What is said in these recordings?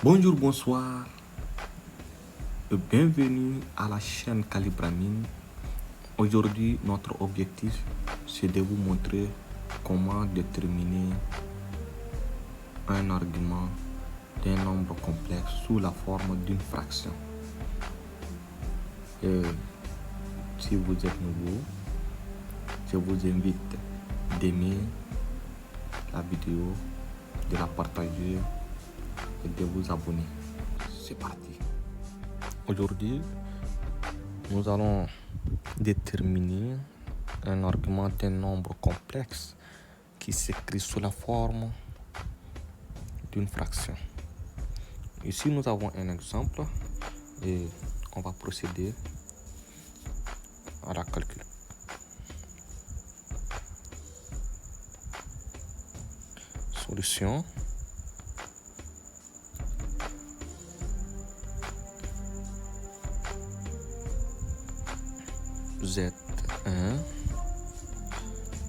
Bonjour, bonsoir, et bienvenue à la chaîne Calibramine. Aujourd'hui, notre objectif, c'est de vous montrer comment déterminer un argument d'un nombre complexe sous la forme d'une fraction. Et si vous êtes nouveau, je vous invite d'aimer la vidéo, de la partager et de vous abonner. C'est parti. Aujourd'hui, nous allons déterminer un argument d'un nombre complexe qui s'écrit sous la forme d'une fraction. Ici, nous avons un exemple et on va procéder à la calcul. Solution. Z1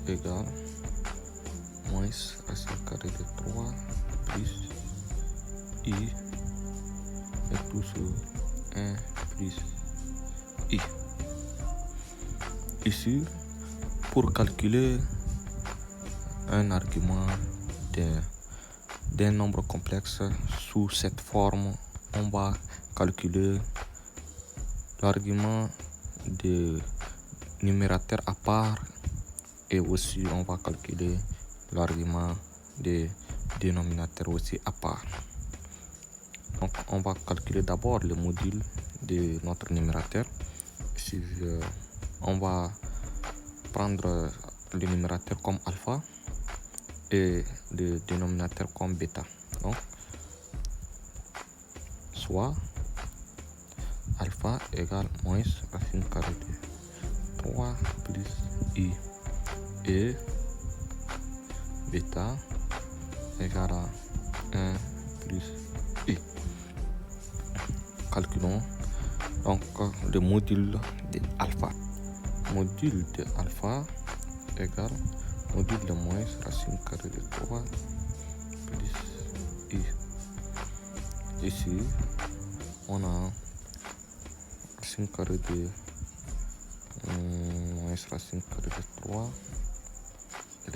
égale moins racine carrée de 3 plus I et tout sur 1 plus I. Ici, pour calculer un argument d'un nombre complexe sous cette forme, on va calculer l'argument de numérateur à part et aussi on va calculer l'argument de dénominateur aussi à part. Donc on va calculer d'abord le module de notre numérateur. On va prendre le numérateur comme alpha et le dénominateur comme bêta. Donc soit alpha égale moins racine carrée de 3 plus I et bêta égale à 1 plus I. Calculons donc le module de alpha. Module de alpha égale module de moins racine carrée de 3 plus I. Ici, on a racine carrée de moins racine carrée de 3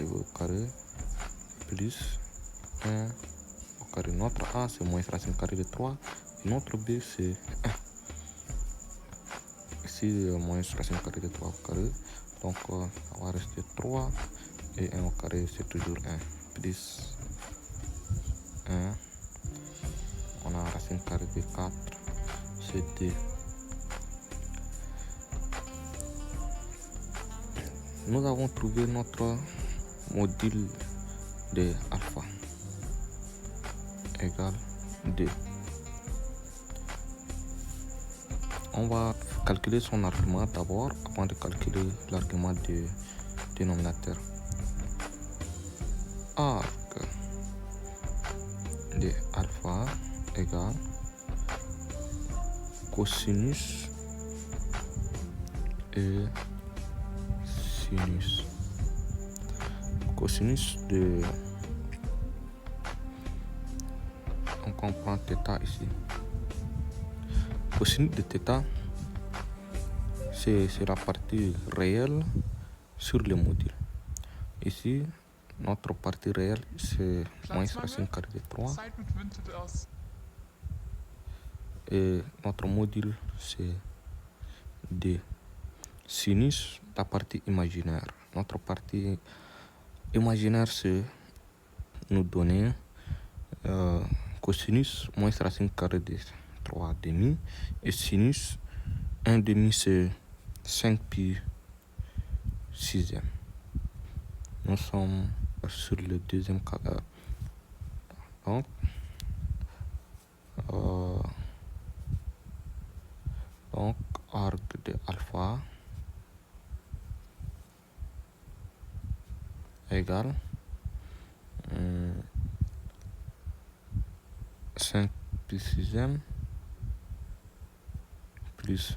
au carré plus 1 au carré. Notre A c'est moins racine carrée de 3 et notre B c'est 1. Ici moins racine carrée de 3 au carré, donc ça va rester 3 et 1 au carré c'est toujours 1 plus 1. On a racine carrée de 4 c'est 2. Nous avons trouvé notre module de alpha égale 2. On va calculer son argument d'abord avant de calculer l'argument du dénominateur. Arc de alpha égale cosinus et sinus. Cosinus de... On comprend θ ici. Cosinus de θ, c'est la partie réelle sur le module. Ici, notre partie réelle, c'est moins racine carrée de 3. Et notre module, c'est d. Sinus, la partie imaginaire. Notre partie imaginaire, c'est nous donner cosinus moins racine carrée de 3 demi. Et sinus, 1 demi, c'est 5 pi sixième. Nous sommes sur le deuxième cas. Donc, arc de alpha égale 5 pi sixième plus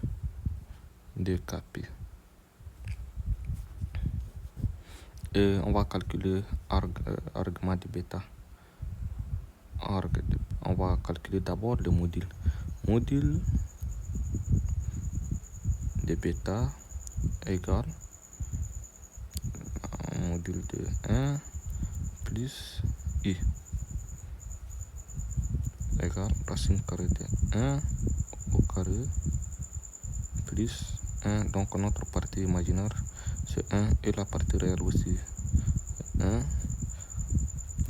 2 pi. Et on va calculer argument de bêta. On va calculer d'abord le module. Module de bêta égale module de 1 plus i égale racine carrée de 1 au carré plus 1. Donc notre partie imaginaire c'est 1 et la partie réelle aussi 1.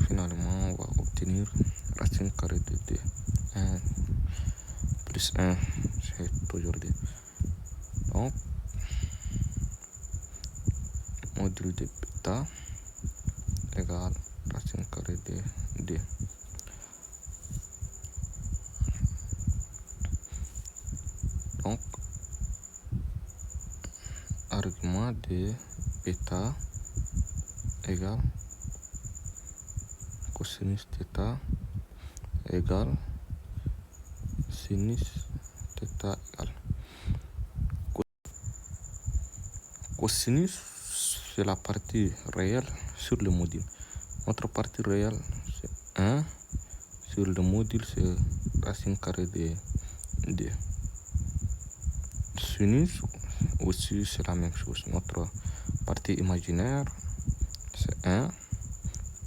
Finalement on va obtenir racine carrée de 2. 1 plus 1 c'est aujourd'hui. Donc module de bêta égale racine carrée de 2. Donc argument de bêta égale cosinus θ égale sinus θ égale cosinus, c'est la partie réelle sur le module. Notre partie réelle c'est 1, sur le module c'est racine carrée de 2. Sinus aussi c'est la même chose. Notre partie imaginaire c'est 1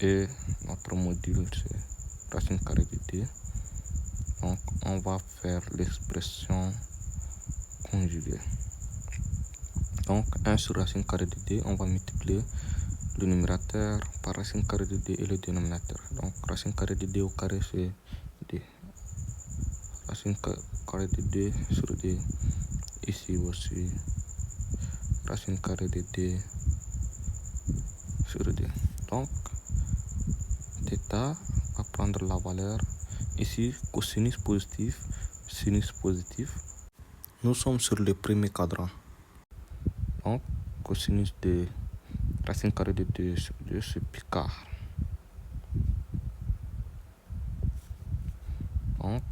et notre module c'est racine carrée de 2. Donc on va faire l'expression conjuguée. Donc 1 sur racine carrée de 2, on va multiplier le numérateur par racine carrée de 2 et le dénominateur. Donc racine carrée de 2 au carré c'est 2. Racine carrée de 2 sur 2. Ici aussi racine carrée de 2 sur 2. Donc θ va prendre la valeur ici cosinus positif, sinus positif. Nous sommes sur le premier cadran. Donc cosinus de racine carrée de 2 sur 2 c'est pi quart. Donc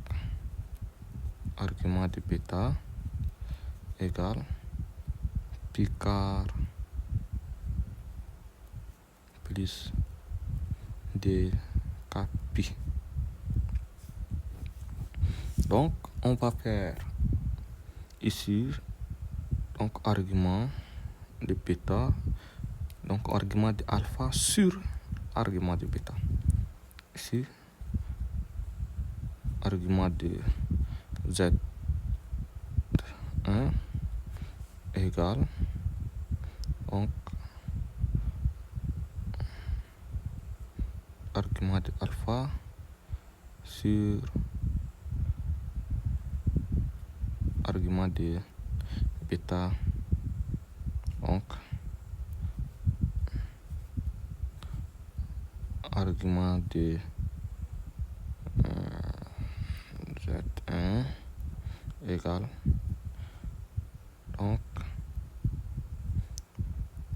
argument de bêta égale pi quart plus 2 k pi. Donc on va faire ici donc argument de bêta, donc argument de alpha sur argument de bêta. Ici argument de z1 égale donc argument de alpha sur argument de bêta, donc argument de z1 égale donc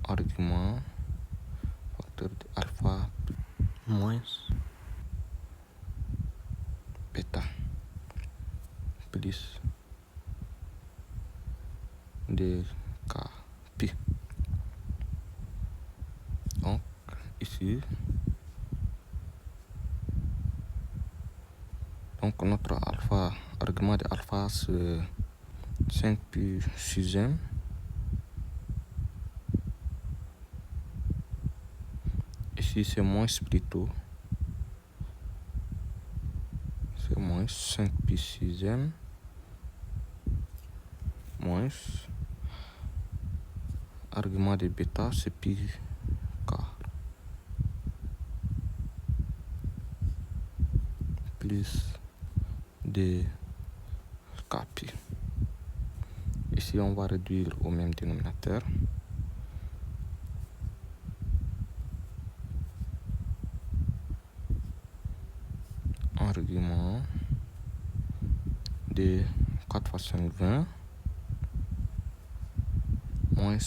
argument facteur de alpha moins bêta plus 2 k pi. Donc ici donc notre alpha, argument de alpha c'est 5 pi 6e. Ici c'est moins plutôt, c'est moins 5 pi 6e moins argument de bêta c'est pi quart plus 2 k pi. Ici on va réduire au même dénominateur. Argument de 4 fois 5 20 moins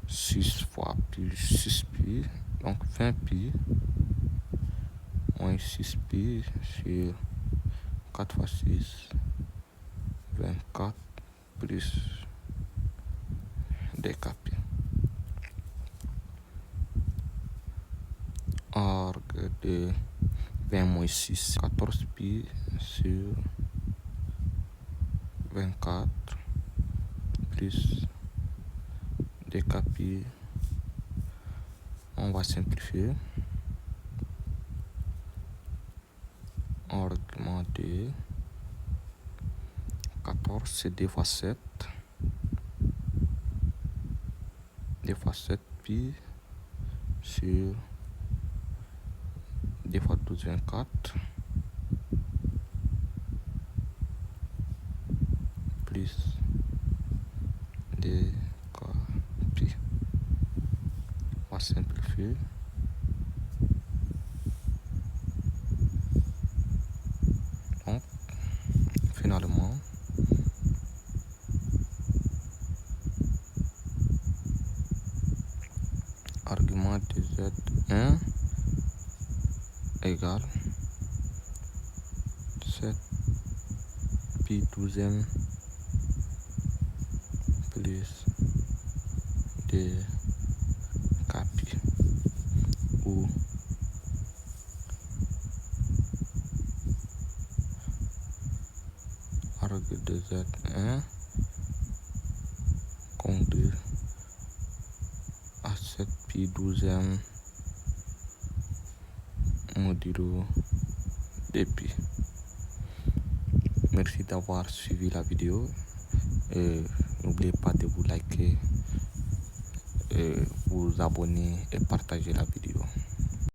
6 fois pi 6 pi, donc 20 pi moins 6 pi sur 4 fois 6 24 plus 2 k pi. Arc de 20 moins 6, 14 pi sur 24 plus 2k pi. On va simplifier. Argument de 14, c'est 2 fois 7. 2 fois 7 pi sur 2 fois 12, 24. Plus 2k pi. On va simplifier. Donc, finalement, argument de Z1 égale 7 pi 12e plus 2k pi, ou arg de Z1 conduit à 7 pi 12e modulo de pi. Merci d'avoir suivi la vidéo. N'oubliez pas de vous liker, vous abonner et partager la vidéo.